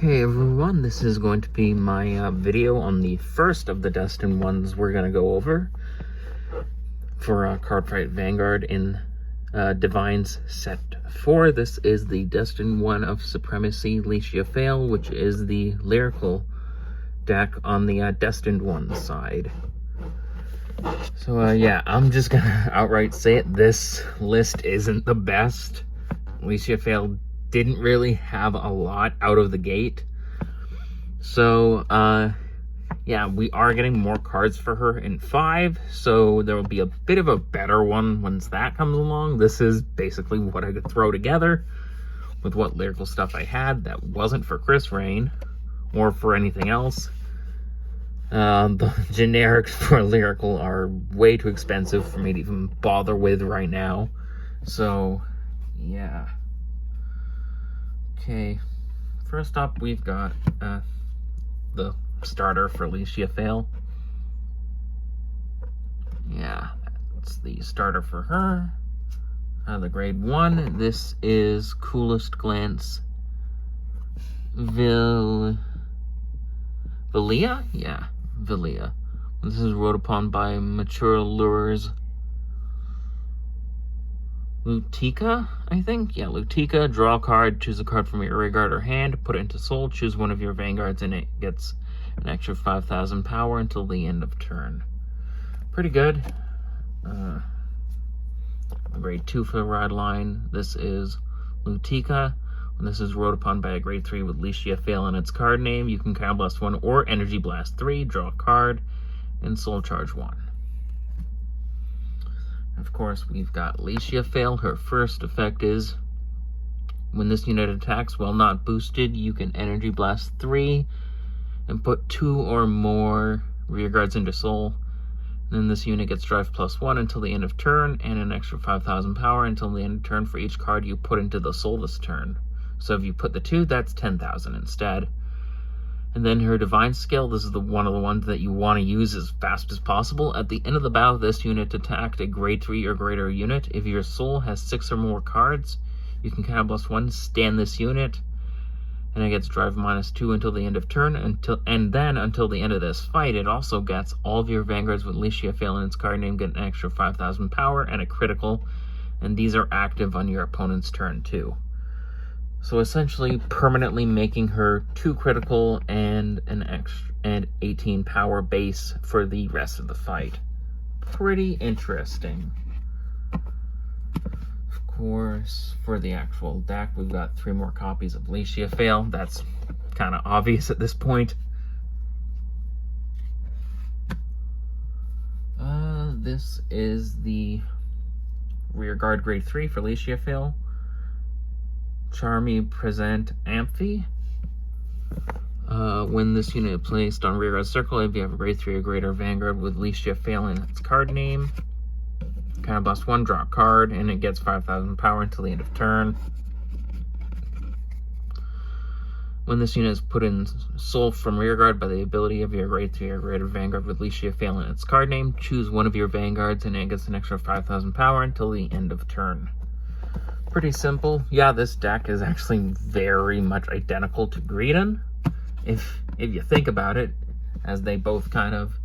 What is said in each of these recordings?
Okay everyone, this is going to be my video on the first of the Destined ones we're going to go over for Cardfight Vanguard in DivineZ set 4. This is the Destined one of Supremacy Lisciafael, which is the lyrical deck on the Destined one side. So yeah, I'm just going to outright say it, this list isn't the best. Lisciafael didn't really have a lot out of the gate. So, yeah, we are getting more cards for her in 5, so there will be a bit of a better one once that comes along. This is basically what I could throw together with what lyrical stuff I had that wasn't for Chris Rain or for anything else. The generics for lyrical are way too expensive for me to even bother with right now. So, yeah. Okay, first up we've got the starter for Lisciafael. Yeah, that's the starter for her. The grade 1, this is Coolest Glance Vilia? Yeah, Vilia. This is wrote upon by Mature Lures Lutica, I think? Yeah, Lutica. Draw a card, choose a card from your rearguard or hand, put it into soul, choose one of your Vanguards, and it gets an extra 5,000 power until the end of turn. Pretty good. Grade 2 for the ride line. This is Lutica. When this is wrote upon by a grade 3 with Lisciafael in its card name, you can Counter Blast 1 or Energy Blast 3, draw a card, and Soul Charge 1. Of course, we've got Lisciafael. Her first effect is, when this unit attacks while not boosted, you can Energy Blast 3 and put 2 or more rearguards into soul. Then this unit gets drive +1 until the end of turn, and an extra 5,000 power until the end of turn for each card you put into the soul this turn. So if you put the 2, that's 10,000 instead. And then her Divine skill, this is one of the ones that you want to use as fast as possible. At the end of the battle, this unit attacked a grade 3 or greater unit. If your soul has 6 or more cards, you can Counter Blast 1, stand this unit, and it gets drive -2 until the end of turn. Then until the end of this fight, it also gets all of your Vanguards with Lisciafael in its card name get an extra 5,000 power and a critical, and these are active on your opponent's turn too. So essentially permanently making her 2 critical and an extra and 18 power base for the rest of the fight. Pretty interesting. Of course, for the actual deck, we've got 3 more copies of Lisciafael. That's kind of obvious at this point. This is the rearguard grade 3 for Lisciafael. Charmy Present Amphi. When this unit is placed on rearguard circle, if you have a grade 3 or greater Vanguard with Lisciafael in its card name, Counter Blast 1, draw a card, and it gets 5,000 power until the end of turn. When this unit is put in soul from rearguard by the ability of your grade 3 or greater Vanguard with Lisciafael in its card name, choose one of your Vanguards, and it gets an extra 5,000 power until the end of turn. Pretty simple. Yeah, this deck is actually very much identical to Greedon, if you think about it, as they both kind of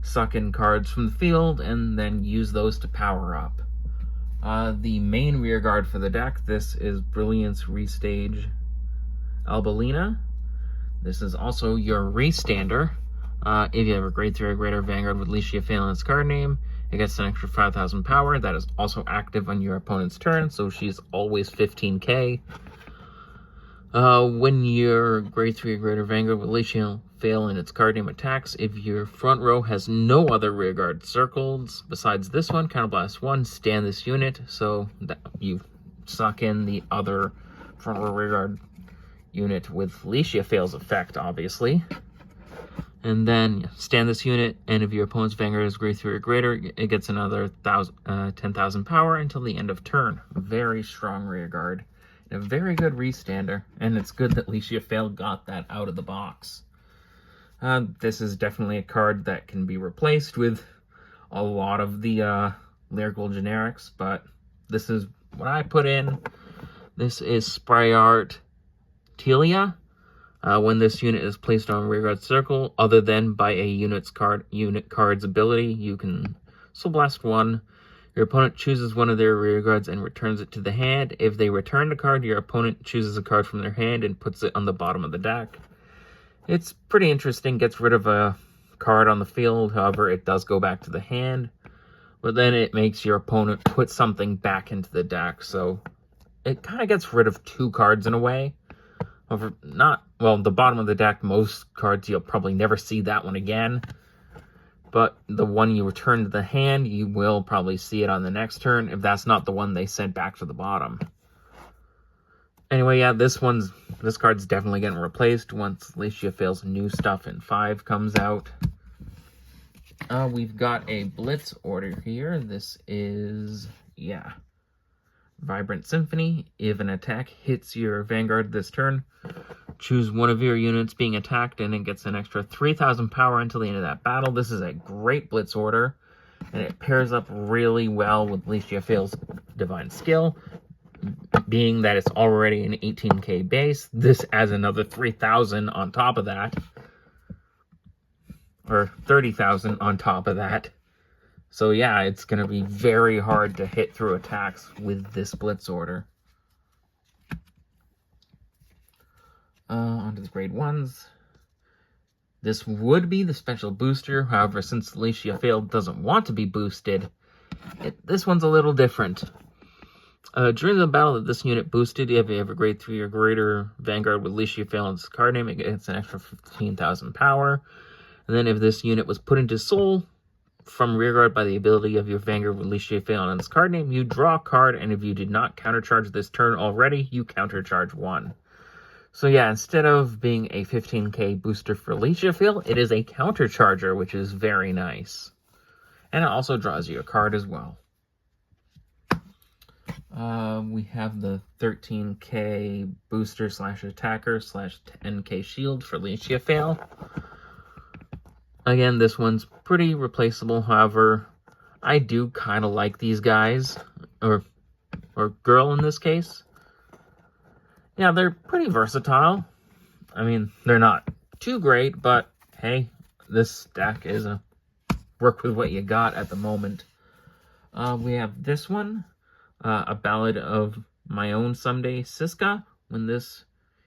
suck in cards from the field and then use those to power up. The main rearguard for the deck, this is Brilliance Restage Albelina. This is also your restander. If you have a grade 3 or greater Vanguard with Lisciafael in its card name, it gets an extra 5,000 power. That is also active on your opponent's turn, so she's always 15k. When your grade 3 or greater Vanguard with Lisciafael in its card name attacks, if your front row has no other rearguard circles besides this one, Counter Blast 1, stand this unit, so that you suck in the other front row rearguard unit with Lisciafael's effect, obviously. And then stand this unit, and if your opponent's Vanguard is grade 3 or greater, it gets another 10,000 power until the end of turn. Very strong rearguard. And a very good restander, and it's good that Lisciafael got that out of the box. This is definitely a card that can be replaced with a lot of the lyrical generics, but this is what I put in. This is Spray Art Telia. When this unit is placed on a rearguard circle, other than by a unit card's ability, you can Soul Blast 1. Your opponent chooses one of their rearguards and returns it to the hand. If they return the card, your opponent chooses a card from their hand and puts it on the bottom of the deck. It's pretty interesting, gets rid of a card on the field, however, it does go back to the hand. But then it makes your opponent put something back into the deck, so it kind of gets rid of 2 cards in a way. However, the bottom of the deck, most cards, you'll probably never see that one again. But the one you return to the hand, you will probably see it on the next turn, if that's not the one they sent back to the bottom. Anyway, yeah, this card's definitely getting replaced once Lisciafael's new stuff in 5 comes out. We've got a Blitz order here. This is, Vibrant Symphony. If an attack hits your Vanguard this turn, choose one of your units being attacked and it gets an extra 3,000 power until the end of that battle. This is a great Blitz order, and it pairs up really well with Lisciafael's Divine Skill. Being that it's already an 18k base, this adds another 3,000 on top of that. Or 30,000 on top of that. So yeah, it's going to be very hard to hit through attacks with this Blitz order. Onto the grade 1s. This would be the special booster, however, since Lisciafael doesn't want to be boosted, this one's a little different. During the battle that this unit boosted, if you have a grade 3 or greater Vanguard with Lisciafael in its card name, it gets an extra 15,000 power. And then if this unit was put into Soul from rearguard by the ability of your Vanguard with Lisciafael in its card name, you draw a card, and if you did not countercharge this turn already, you countercharge 1. So yeah, instead of being a 15k booster for Lisciafael, it is a countercharger, which is very nice. And it also draws you a card as well. We have the 13k booster / attacker / 10k shield for Lisciafael. Again, this one's pretty replaceable, however, I do kind of like these guys, or girl in this case. Yeah, they're pretty versatile. I mean, they're not too great, but hey, this deck is a work with what you got at the moment. We have this one, a Ballad of My Own Someday, Siska. When this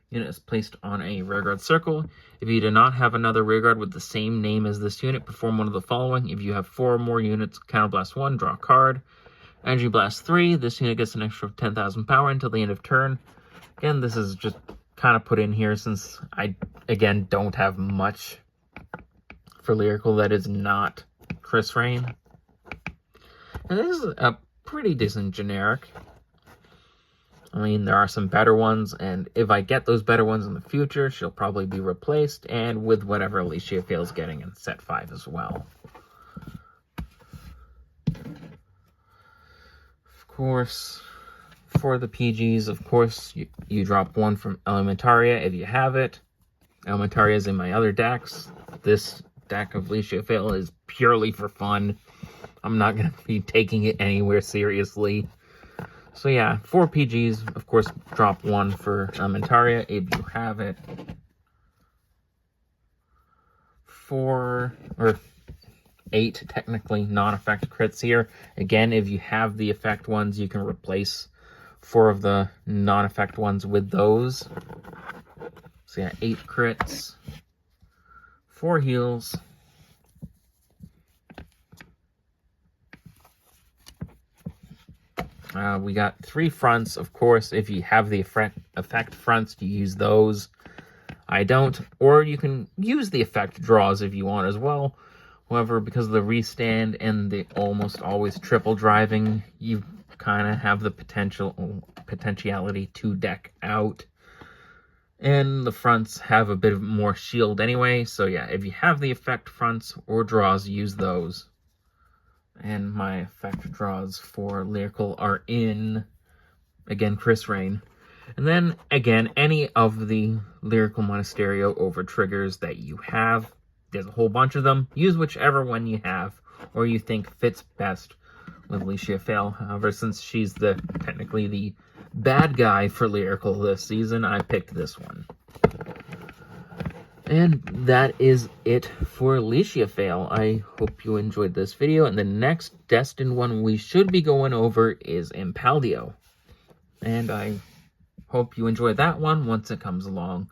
unit is placed on a rearguard circle, if you do not have another rearguard with the same name as this unit, perform one of the following. If you have 4 or more units, Counterblast 1, draw a card. Energy Blast 3, this unit gets an extra 10,000 power until the end of turn. Again, this is just kind of put in here since I, again, don't have much for Lyrical that is not Chris Rain. And this is a pretty decent generic. I mean, there are some better ones, and if I get those better ones in the future, she'll probably be replaced, and with whatever Lisciafael's getting in set 5 as well. Of course, for the PGs, of course, you drop 1 from Elementaria if you have it. Elementaria is in my other decks. This deck of Lisciafael is purely for fun. I'm not going to be taking it anywhere seriously. So yeah, 4 PGs, of course, drop 1 for Elementaria if you have it. 4, or 8, technically, non-effect crits here. Again, if you have the effect ones, you can replace 4 of the non-effect ones with those. So yeah, 8 crits, 4 heals, we got 3 fronts. Of course, if you have the effect fronts, you use those. I don't. Or you can use the effect draws if you want as well. However, because of the restand and the almost always triple driving, you kind of have the potentiality to deck out. And the fronts have a bit of more shield anyway. So yeah, if you have the effect fronts or draws, use those. And my effect draws for Lyrical are in, again, Chris Rain. And then, again, any of the Lyrical Monasterio over triggers that you have. There's a whole bunch of them. Use whichever one you have or you think fits best with Lisciafael. However, since she's technically the bad guy for Lyrical this season, I picked this one. And that is it for Lisciafael. I hope you enjoyed this video, and the next Destined one we should be going over is Impaldio. And I hope you enjoy that one once it comes along.